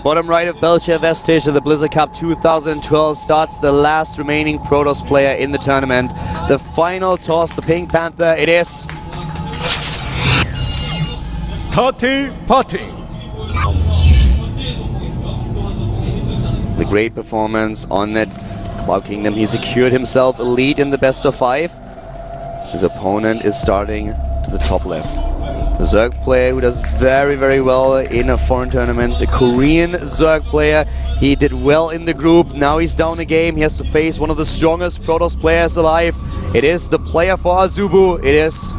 Bottom right of Belgium Vestige of the Blizzard Cup 2012 starts the last remaining Protoss player in the tournament. The final toss, the Pink Panther, it is... Starting PartinG. The great performance on it. Cloud Kingdom, he secured himself a lead in the best of 5. His opponent is starting to the top left. The Zerg player who does very, very well in foreign tournaments. A Korean Zerg player. He did well in the group. Now he's down a game. He has to face one of the strongest Protoss players alive. It is the player for Azubu. It is...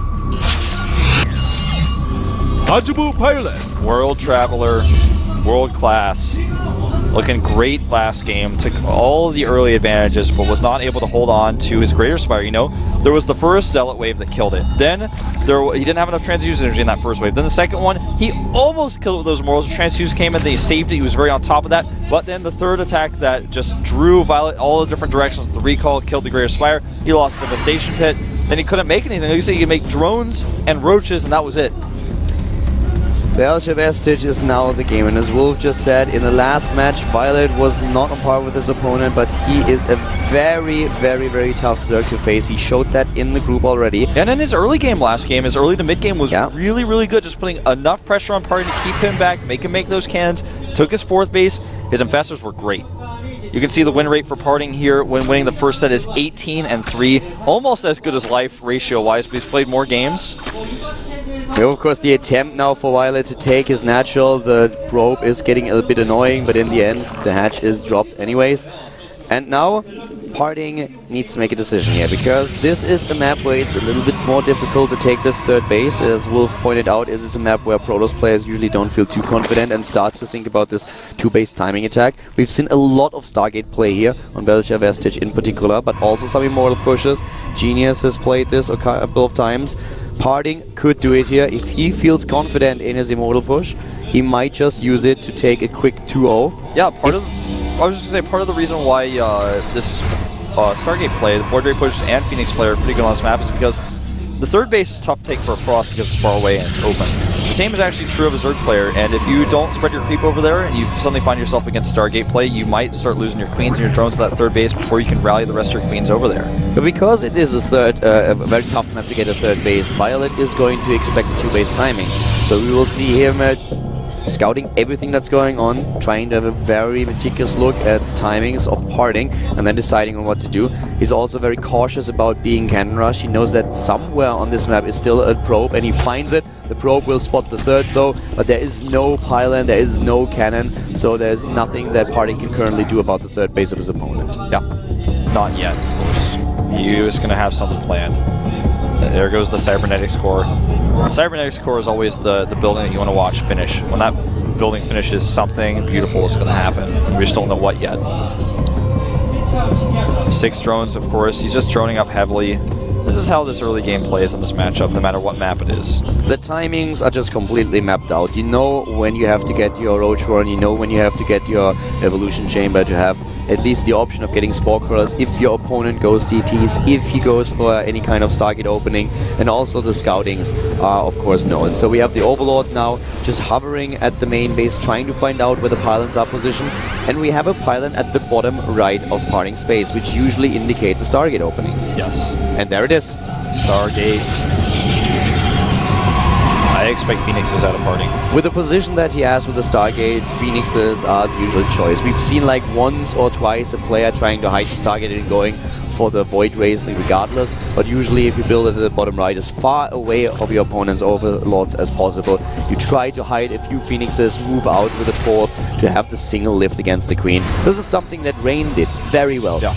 Azubu Pilot. World Traveler, world class. Looking great last game, took all the early advantages, but was not able to hold on to his Greater Spire. You know, there was the first Zealot wave that killed it. Then he didn't have enough transfuse energy in that first wave. Then the second one, he almost killed it with those Morals. Transfuse came in, they saved it, he was very on top of that. But then the third attack that just drew viOLet all the different directions, the recall killed the Greater Spire. He lost the Devastation Pit. Then he couldn't make anything. Like you said, he could make drones and roaches, and that was it. Belgium Vestige is now the game, and as Wolf just said, in the last match, viOLet was not on par with his opponent, but he is a very, very, very tough Zerg to face. He showed that in the group already. And in his early game last game, his early to mid game was really, really good, just putting enough pressure on PartinG to keep him back, make him make those cannons, took his 4th base. His Infestors were great. You can see the win rate for PartinG here when winning the first set is 18-3, almost as good as life ratio-wise, but he's played more games. Of course, the attempt now for viOLet to take is natural. The probe is getting a bit annoying, but in the end, the hatch is dropped anyways. And now, PartinG needs to make a decision here, because this is a map where it's a little bit more difficult to take this 3rd base. As Wolf pointed out, it is a map where Protoss players usually don't feel too confident and start to think about this 2-base timing attack. We've seen a lot of Stargate play here, on Belgium Vestige in particular, but also some Immortal pushes. Genius has played this a couple of times. PartinG could do it here. If he feels confident in his Immortal push, he might just use it to take a quick 2-0. Yeah, I was just going to say, part of the reason why this Stargate play, the Void Ray push and Phoenix play are pretty good on this map is because the 3rd base is tough to take for a Frost because it's far away and it's open. The same is actually true of a Zerg player, and if you don't spread your creep over there and you suddenly find yourself against Stargate play, you might start losing your queens and your drones to that 3rd base before you can rally the rest of your queens over there. But because it is a very tough map to get a 3rd base, viOLet is going to expect a 2-base timing. So we will see him scouting everything that's going on, trying to have a very meticulous look at the timings of PartinG, and then deciding on what to do. He's also very cautious about being cannon rush. He knows that somewhere on this map is still a probe, and he finds it. The probe will spot the 3rd though, but there is no pylon, there is no cannon, so there's nothing that PartinG can currently do about the 3rd base of his opponent. Yeah, not yet, of course. He was going to have something planned. There goes the Cybernetics Core. The Cybernetics Core is always the building that you want to watch finish. When that building finishes, something beautiful is going to happen. We just don't know what yet. 6 drones, of course. He's just droning up heavily. This is how this early game plays in this matchup, no matter what map it is. The timings are just completely mapped out. You know when you have to get your Roach Warren, you know when you have to get your Evolution Chamber to have at least the option of getting Spore Crawlers if your opponent goes DTs, if he goes for any kind of Stargate opening, and also the scoutings are of course known. So we have the Overlord now just hovering at the main base, trying to find out where the pylons are positioned, and we have a pylon at the bottom right of PartinG space, which usually indicates a Stargate opening. Yes. And there it is. Stargate. I expect Phoenixes out of PartinG. With the position that he has with the Stargate, Phoenixes are the usual choice. We've seen like once or twice a player trying to hide the Stargate and going for the Void Rays regardless, but usually if you build it at the bottom right as far away of your opponent's Overlords as possible, you try to hide a few Phoenixes, move out with a 4th to have the single lift against the Queen. This is something that Rain did very well. Yeah.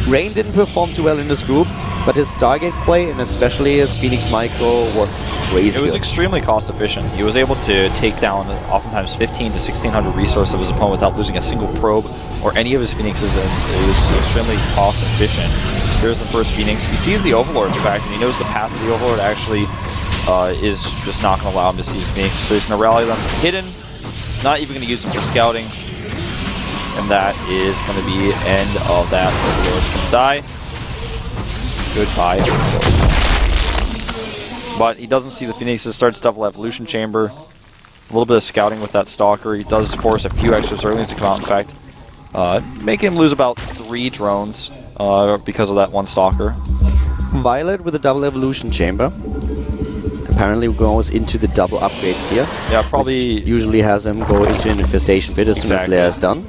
Rain didn't perform too well in this group, but his Stargate play, and especially his Phoenix Micro, was crazy. It was extremely cost efficient. He was able to take down oftentimes 15 to 1600 resources of his opponent without losing a single probe or any of his Phoenixes, and it was extremely cost efficient. Here's the first Phoenix. He sees the Overlord, in fact, and he knows the path to the Overlord actually is just not going to allow him to see his Phoenix, so he's going to rally them hidden, not even going to use them for scouting, and that is going to be end of that. Overlord's going to die. Goodbye. But he doesn't see the Phoenixes, starts double Evolution Chamber. A little bit of scouting with that Stalker. He does force a few extra Zerglings to come out, in fact. Making him lose about 3 drones because of that one Stalker. viOLet with a double evolution chamber. Apparently goes into the double upgrades here. Yeah, probably. Which usually has him go into an infestation pit as soon as Leia is done.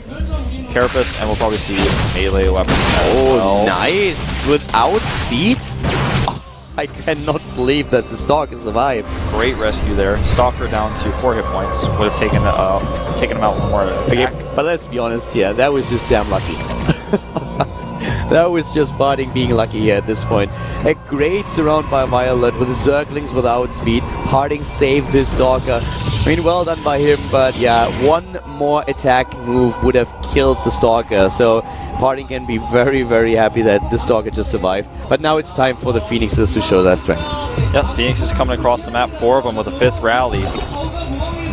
Carapace, and we'll probably see melee weapons as well. Nice! Without speed? Oh, I cannot believe that the Stalker survived. Great rescue there. Stalker down to 4 hit points. Would have taken him out one more attack. Okay, but let's be honest here, that was just damn lucky. That was just PartinG being lucky here at this point. A great surround by viOLet with the Zerglings without speed. PartinG saves his Stalker. I mean, well done by him, but yeah, one more attack move would have killed the Stalker. So PartinG can be very, very happy that the Stalker just survived. But now it's time for the Phoenixes to show their strength. Yep, Phoenix is coming across the map, 4 of them with a 5th rally.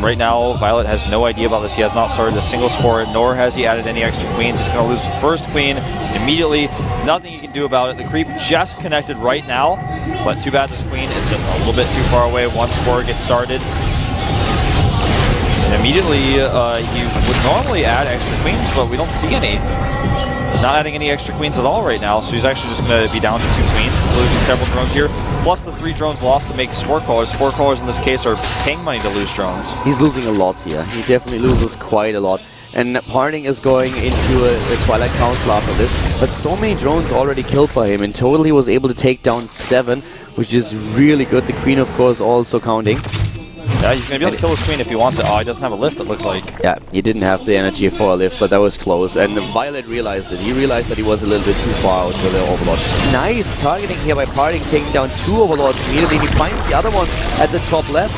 Right now, viOLet has no idea about this. He has not started a single sport, nor has he added any extra queens. He's going to lose the first queen immediately. Nothing he can do about it. The creep just connected right now, but too bad this queen is just a little bit too far away once sport gets started. And immediately, he would normally add extra queens, but we don't see any. Not adding any extra queens at all right now, so he's actually just going to be down to 2 queens. He's losing several drones here, plus the 3 drones lost to make sport crawlers. Sport crawlers in this case are paying money to lose drones. He's losing a lot here. He definitely loses quite a lot. And PartinG is going into a Twilight Council after this, but so many drones already killed by him. In total, he was able to take down 7, which is really good. The queen, of course, also counting. Yeah, he's going to be able to kill his queen if he wants it. Oh, he doesn't have a lift, it looks like. Yeah, he didn't have the energy for a lift, but that was close. And viOLet realized it. He realized that he was a little bit too far out for the Overlord. Nice targeting here by PartinG, taking down 2 Overlords immediately. He finds the other ones at the top left.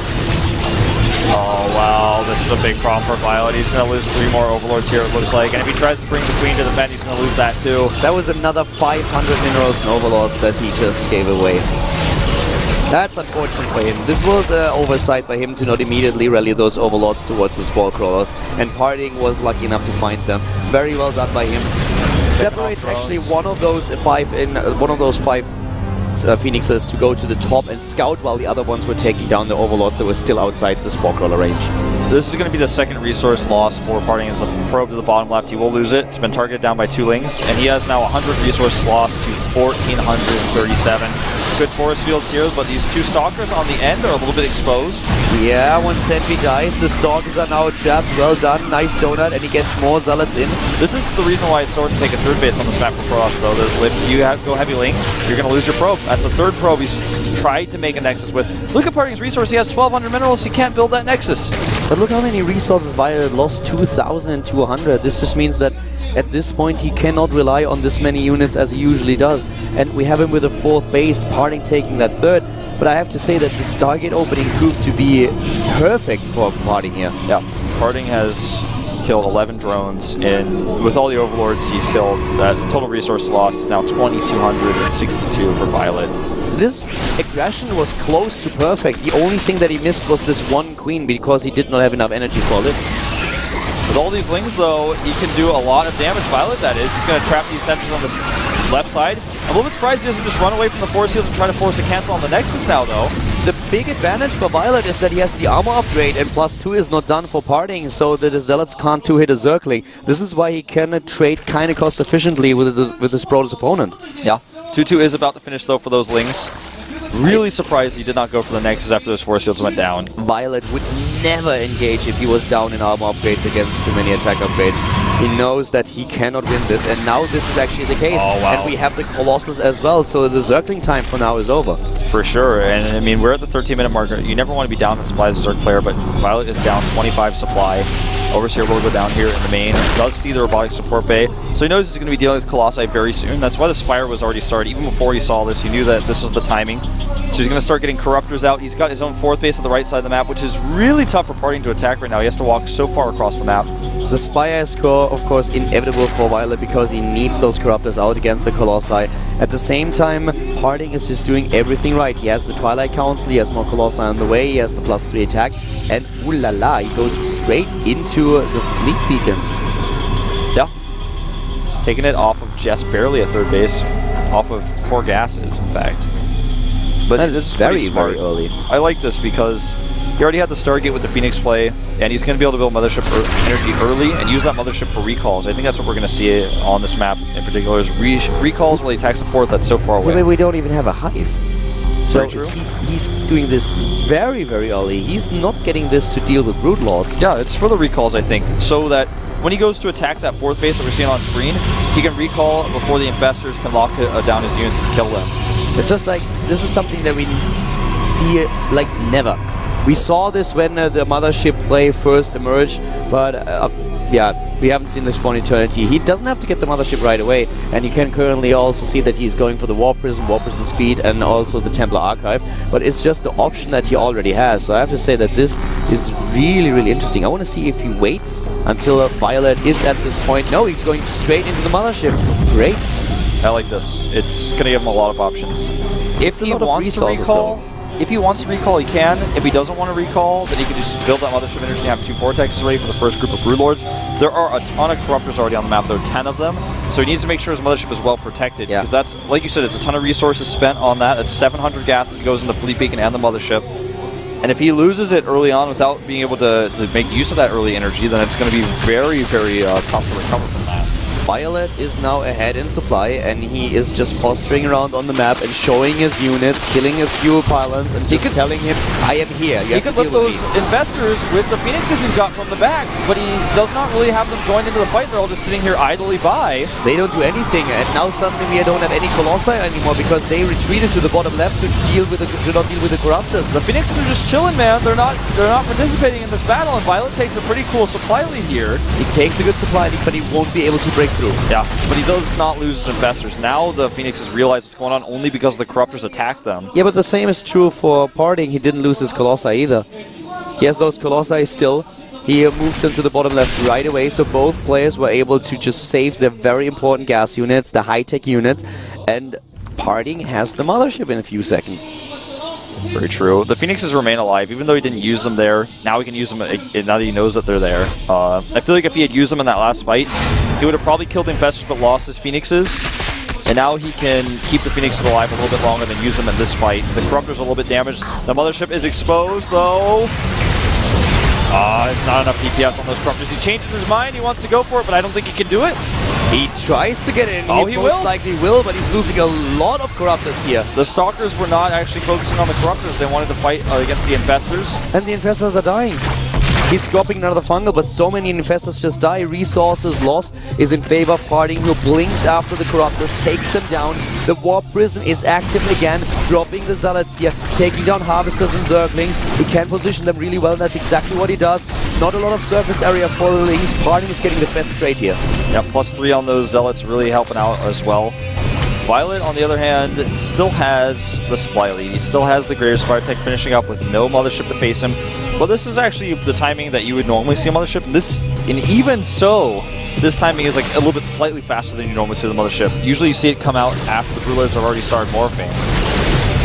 Oh, wow. This is a big problem for viOLet. He's going to lose 3 more Overlords here, it looks like. And if he tries to bring the queen to the bend, he's going to lose that too. That was another 500 minerals and Overlords that he just gave away. That's unfortunate for him. This was an oversight by him to not immediately rally those Overlords towards the Spore Crawlers, and PartinG was lucky enough to find them. Very well done by him. Separates actually one of those 5 Phoenixes to go to the top and scout, while the other ones were taking down the Overlords that were still outside the Spore Crawler range. This is going to be the second resource loss for PartinG. As the probe to the bottom left, he will lose it. It's been targeted down by 2 lings, and he has now 100 resources lost to 1,437. Good forest fields here, but these 2 Stalkers on the end are a little bit exposed. Yeah, when Sentry dies, the Stalkers are now trapped. Well done, nice donut, and he gets more Zealots in. This is the reason why it's so hard to take a 3rd base on this map for Frost, though. If you go heavy link, you're going to lose your probe. That's the 3rd probe he's tried to make a Nexus with. Look at PartinG's resource. He has 1,200 minerals. He can't build that Nexus. But look how many resources viOLet lost, 2,200. This just means that at this point he cannot rely on this many units as he usually does. And we have him with a 4th base, PartinG taking that 3rd. But I have to say that the Stargate opening proved to be perfect for PartinG here. Yeah, PartinG has killed 11 drones, and with all the Overlords he's killed, that total resource lost is now 2,262 for viOLet. This aggression was close to perfect. The only thing that he missed was this 1 queen because he did not have enough energy for it. With all these lings, though, he can do a lot of damage. viOLet, that is. He's going to trap these sentries on the left side. I'm a little bit surprised he doesn't just run away from the force fields and try to force a cancel on the Nexus now, though. The big advantage for viOLet is that he has the armor upgrade, and +2 is not done for PartinG, so that the Zealots can't 2-hit a Zergling. This is why he can trade kind of cost efficiently with his Protoss opponent. Yeah. 2-2 is about to finish, though, for those lings. Really surprised he did not go for the Nexus after those force fields went down. viOLet would never engage if he was down in armor upgrades against too many attack upgrades. He knows that he cannot win this, and now this is actually the case. Oh, wow. And we have the Colossus as well, so the Zergling time for now is over. For sure, and I mean, we're at the 13-minute marker. You never want to be down in supply as a Zerg player, but viOLet is down 25 supply. Overseer will go down here in the main. Does see the robotic support bay, so he knows he's going to be dealing with Colossi very soon. That's why the Spire was already started. Even before he saw this, he knew that this was the timing. So he's going to start getting Corruptors out. He's got his own 4th base on the right side of the map, which is really tough for PartinG to attack right now. He has to walk so far across the map. The Spire is, of course, inevitable for viOLet because he needs those Corruptors out against the Colossi. At the same time, PartinG is just doing everything right. He has the Twilight Council, he has more Colossi on the way, he has the +3 attack, and ooh la la, he goes straight into the Fleet Beacon. Yeah. Taking it off of just barely a 3rd base, off of 4 gases, in fact. But that is very early. I like this because He already had the Stargate with the Phoenix play, and he's going to be able to build Mothership energy early and use that Mothership for recalls. I think that's what we're going to see on this map in particular, is recalls while he attacks the fourth that's so far away. Yeah, but we don't even have a hive. So true. He's doing this very, very early. He's not getting this to deal with Brood Lords. Yeah, it's for the recalls, I think, so that when he goes to attack that fourth base that we're seeing on screen, he can recall before the Infestors can lock down his units and kill them. It's just like, this is something that we see like never. We saw this when the Mothership play first emerged, but yeah, we haven't seen this for an eternity. He doesn't have to get the Mothership right away, and you can currently also see that he's going for the Warp Prism speed, and also the Templar Archive, but it's just the option that he already has. So I have to say that this is really, really interesting. I want to see if he waits until viOLet is at this point. No, he's going straight into the Mothership. Great. I like this. It's going to give him a lot of options. If he wants to recall, he can. If he doesn't want to recall, then he can just build that Mothership energy and have 2 Vortexes ready for the first group of Brood Lords. There are a ton of Corruptors already on the map. There are 10 of them. So he needs to make sure his Mothership is well protected. Because that's, like you said, it's a ton of resources spent on that. It's 700 gas that goes into Fleet Beacon and the Mothership. And if he loses it early on without being able to make use of that early energy, then it's going to be very, very tough to recover from that. viOLet is now ahead in supply, and he is just posturing around on the map and showing his units, killing a few pylons, and just telling him, I am here. He could put those Infestors with the Phoenixes he's got from the back, but he does not really have them joined into the fight. They're all just sitting here idly by. They don't do anything, and now suddenly we don't have any Colossi anymore because they retreated to the bottom left to not deal with the Corruptors. The Phoenixes are just chilling, man. They're not participating in this battle, and viOLet takes a pretty cool supply lead here. He takes a good supply lead, but he won't be able to break through. Yeah, but he does not lose his Infestors. Now the Phoenixes realize what's going on only because the Corruptors attack them. Yeah, but the same is true for PartinG. He didn't lose his Colossi either. He has those Colossi still. He moved them to the bottom left right away, so both players were able to just save their very important gas units, the high-tech units, and PartinG has the Mothership in a few seconds. Very true. The Phoenixes remain alive, even though he didn't use them there. Now he can use them now that he knows that they're there. I feel like if he had used them in that last fight, he would have probably killed the Infestors but lost his Phoenixes. And now he can keep the Phoenixes alive a little bit longer than use them in this fight. The Corruptor's a little bit damaged. The Mothership is exposed, though. It's not enough DPS on those Corruptors. He changes his mind. He wants to go for it, but I don't think he can do it. He tries to get in. He most likely will, but he's losing a lot of Corruptors here. The Stalkers were not actually focusing on the Corruptors. They wanted to fight against the Infestors. And the Infestors are dying. He's dropping another fungal, but so many Infestors just die. Resources lost is in favor of PartinG, who blinks after the Corruptors, takes them down. The Warp Prison is active again, dropping the Zealots here, taking down Harvesters and Zerglings. He can position them really well, and that's exactly what he does. Not a lot of surface area for the Lings. PartinG is getting the best trade here. Yeah, +3 on those Zealots, really helping out as well. viOLet, on the other hand, still has the supply lead. He still has the Greater Spire Tech finishing up with no Mothership to face him. Well, this is actually the timing that you would normally see a Mothership. And even so, this timing is like a little bit slightly faster than you normally see the Mothership. Usually you see it come out after the Rulers have already started morphing.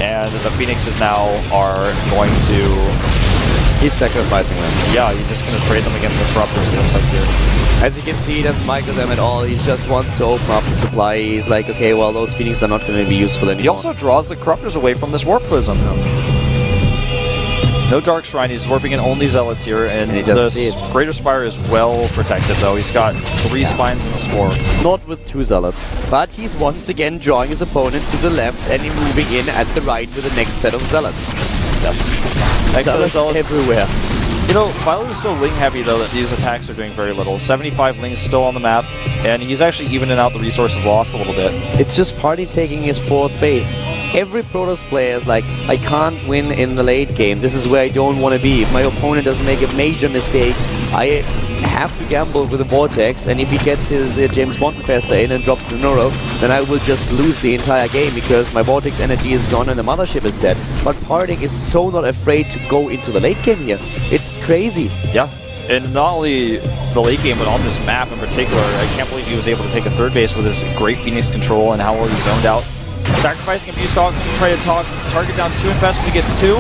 And the Phoenixes now are going to... He's sacrificing them. Yeah, he's just going to trade them against the Corruptors, it looks like here. As you can see, he doesn't micro them at all. He just wants to open up the supply. He's like, okay, well, those Phoenixes are not going to be useful anymore. He also draws the Corruptors away from this Warp Prism. No Dark Shrine, he's warping in only Zealots here, and the Greater Spire is well protected, though. He's got 3 spines and a spore. Not with 2 Zealots. But he's once again drawing his opponent to the left and moving in at the right with the next set of Zealots. Yes. Next set of Zealots everywhere. You know, viOLet is so Ling heavy, though, that these attacks are doing very little. 75 Lings still on the map, and he's actually evening out the resources lost a little bit. It's just PartinG taking his 4th base. Every Protoss player is like, I can't win in the late game. This is where I don't want to be. If my opponent doesn't make a major mistake, I have to gamble with a Vortex, and if he gets his James Bond Infestor in and drops the Neural, then I will just lose the entire game because my Vortex energy is gone and the Mothership is dead. But PartinG is so not afraid to go into the late game here. It's crazy. Yeah. And not only the late game, but on this map in particular, I can't believe he was able to take a 3rd base with his great Phoenix control and how well he zoned out. Sacrificing a few Stalkers to try to target down 2 Infestors, he gets 2.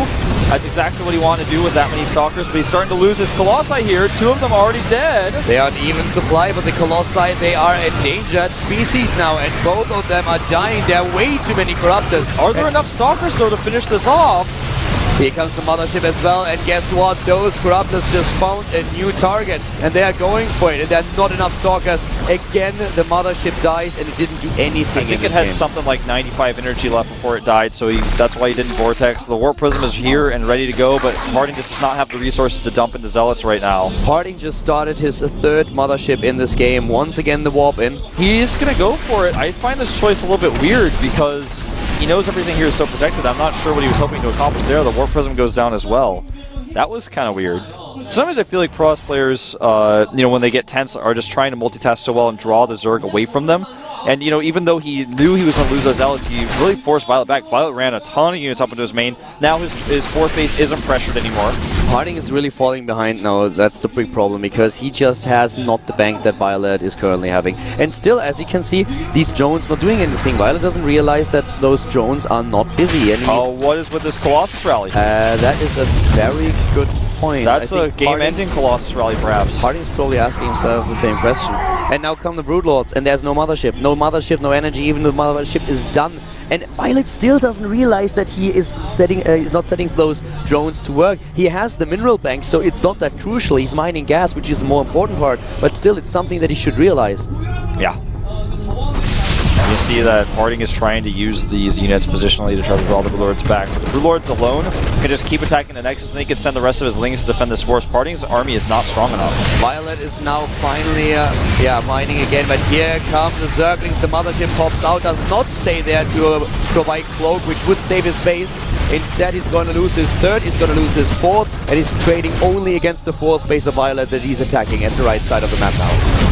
That's exactly what he wanted to do with that many Stalkers, but he's starting to lose his Colossi here. 2 of them already dead. They are an even supply, but the Colossi, they are endangered species now, and both of them are dying. There are way too many Corruptors. Are there enough Stalkers, though, to finish this off? Here comes the mothership as well, and guess what? Those corruptors just found a new target, and they are going for it, and there are not enough stalkers. Again, the mothership dies, and it didn't do anything. I think it had something like 95 energy left before it died, so that's why he didn't Vortex. The Warp Prism is here and ready to go, but PartinG just does not have the resources to dump into Zealots right now. PartinG just started his third mothership in this game. Once again, the warp in. He's going to go for it. I find this choice a little bit weird because he knows everything here is so protected. I'm not sure what he was hoping to accomplish there. The Warp Prism goes down as well. That was kind of weird. Sometimes I feel like Pro players, you know, when they get tense, are just trying to multitask so well and draw the Zerg away from them. And, you know, even though he knew he was going to lose those Zealots, he really forced viOLet back. viOLet ran a ton of units up into his main. Now his fourth base isn't pressured anymore. PartinG is really falling behind now. That's the big problem, because he just has not the bank that viOLet is currently having. And still, as you can see, these drones not doing anything. viOLet doesn't realize that those drones are not busy. And what is with this Colossus rally? That is a very good point. That's a game-ending Colossus rally, perhaps. PartinG is probably asking himself the same question. And now come the Broodlords, and there's no mothership. No mothership, no energy, even the mothership is done. And viOLet still doesn't realize that he is not setting those drones to work. He has the mineral bank, so it's not that crucial. He's mining gas, which is the more important part, but still it's something that he should realize. Yeah. You see that PartinG is trying to use these units positionally to try to draw the Broodlords back. But the Broodlords alone can just keep attacking the Nexus, and they can send the rest of his Lings to defend this force. PartinG's army is not strong enough. viOLet is now finally, mining again, but here come the Zerglings. The mothership pops out, does not stay there to provide cloak, which would save his base. Instead, he's going to lose his third, he's going to lose his fourth, and he's trading only against the fourth base of viOLet that he's attacking at the right side of the map now.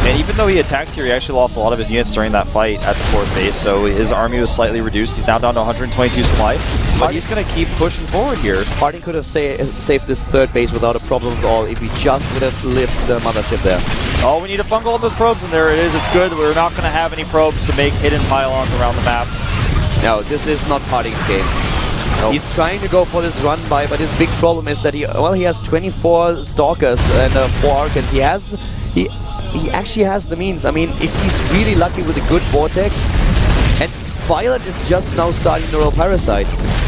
And even though he attacked here, he actually lost a lot of his units during that fight at the fourth base, so his army was slightly reduced. He's now down to 122 supply, but he's going to keep pushing forward here. PartinG could have saved this third base without a problem at all if he just would have lived the mothership there. Oh, we need to fungal all those probes, and there it is. It's good. We're not going to have any probes to make hidden pylons around the map. No, this is not PartinG's game. Nope. He's trying to go for this run by, but his big problem is that he has 24 Stalkers and 4 Archons. He actually has the means. I mean, if he's really lucky with a good Vortex, and viOLet is just now starting Neural Parasite.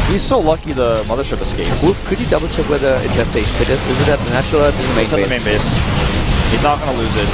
He's so lucky the mothership escaped. Wolf, could you double check where the infestation pit is? Is it at the natural or at the main base? It's at the main base. He's not going to lose it.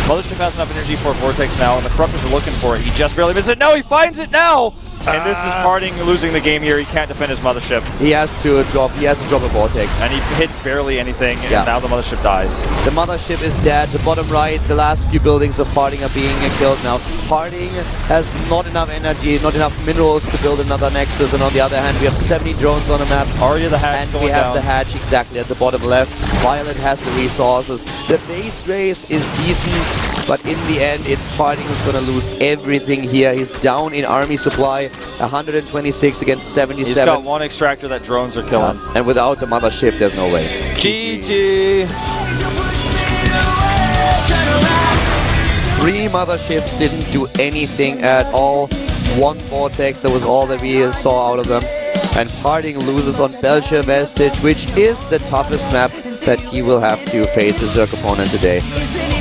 Mothership has enough energy for a Vortex now, and the Corruptors are looking for it. He just barely misses it. No, he finds it now! And this is PartinG losing the game here. He can't defend his mothership. He has to drop a Vortex. And he hits barely anything, and now the mothership dies. The mothership is dead. The bottom right, the last few buildings of PartinG are being killed now. PartinG has not enough energy, not enough minerals to build another Nexus, and on the other hand, we have 70 drones on the maps. Already the hatch and we have the hatch exactly at the bottom left. viOLet has the resources. The base race is decent, but in the end, it's PartinG who's going to lose everything here. He's down in army supply. 126 against 77. He's got one extractor that drones are killing. And without the mothership, there's no way. GG! 3 motherships didn't do anything at all. 1 Vortex, that was all that we saw out of them. And PartinG loses on Belcher Vestige, which is the toughest map that he will have to face his Zerg opponent today.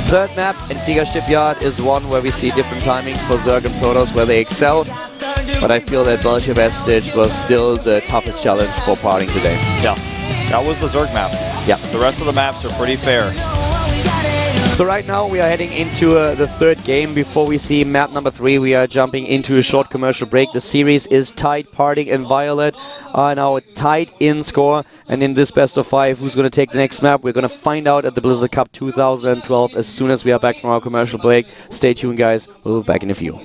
Third map, Antigua Shipyard, is one where we see different timings for Zerg and Protoss where they excel. But I feel that Belcher Vestige was still the toughest challenge for PartinG today. Yeah, that was the Zerg map. Yeah. The rest of the maps are pretty fair. So right now we are heading into the third game. Before we see map number 3, we are jumping into a short commercial break. The series is tied. PartinG and viOLet are now tied in score. And in this best of 5, who's going to take the next map? We're going to find out at the Blizzard Cup 2012 as soon as we are back from our commercial break. Stay tuned, guys. We'll be back in a few.